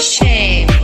shame.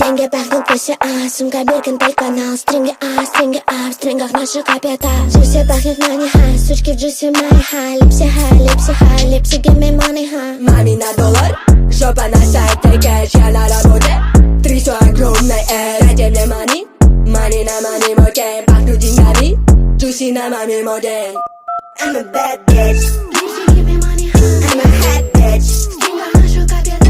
Деньги пахнут пусть, сумка Биркин, канал. Стринги, в стрингах наши капитал. Джуси пахнет money high, сучки в джуси мои high. Липси high, липси give me money high. Мами на доллар, жопа на сайте, кэш, я на работе. Трясу огромной дайте мне money. Money на money мой гейм, пахнут деньгами. Джуси на маме мой день. I'm a bad bitch. Липси give me money high. I'm a hot bitch. В стрингах нашу капитал.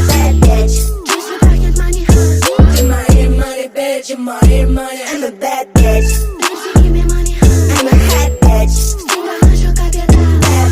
Bad bitch. Джуси пахнет money high. You're my money, bitch, you're my money. I'm a bad bitch. Липси give me money high. I'm a hot bitch. В стрингах нашу капитал.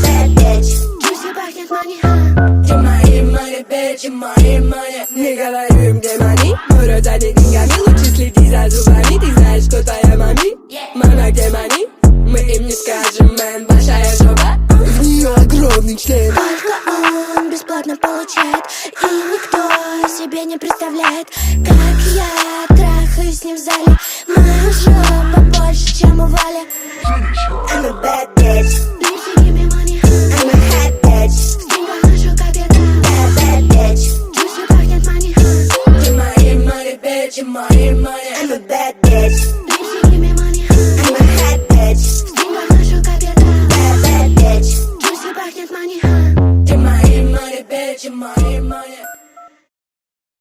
Bad bitch. Джуси пахнет money high. You're my money, bitch, you're my money. Не говорю им, где money. Мой рот забит деньгами, лучше следи за зубами. Ты знаешь, кто твоя мами? Мама, где money? Мы им не скажем, мэн, большая жопа. В нее огромный член. Только он бесплатно получает, и никто себе не представляет, как я трахаюсь с ним в зале. Моя жопа больше, чем у Вали. I'm a bad bitch. Липси give me money high. I'm a hot bitch. В стрингах нашу капитал. Bad bitch. Джуси пахнет money high. You're my money, bitch, you're my money. I'm a bad bitch. Липси give me money high. I'm a hot bitch. В стрингах нашу капитал. Bad bitch. Джуси пахнет money high. You're my money, bitch, you're my money.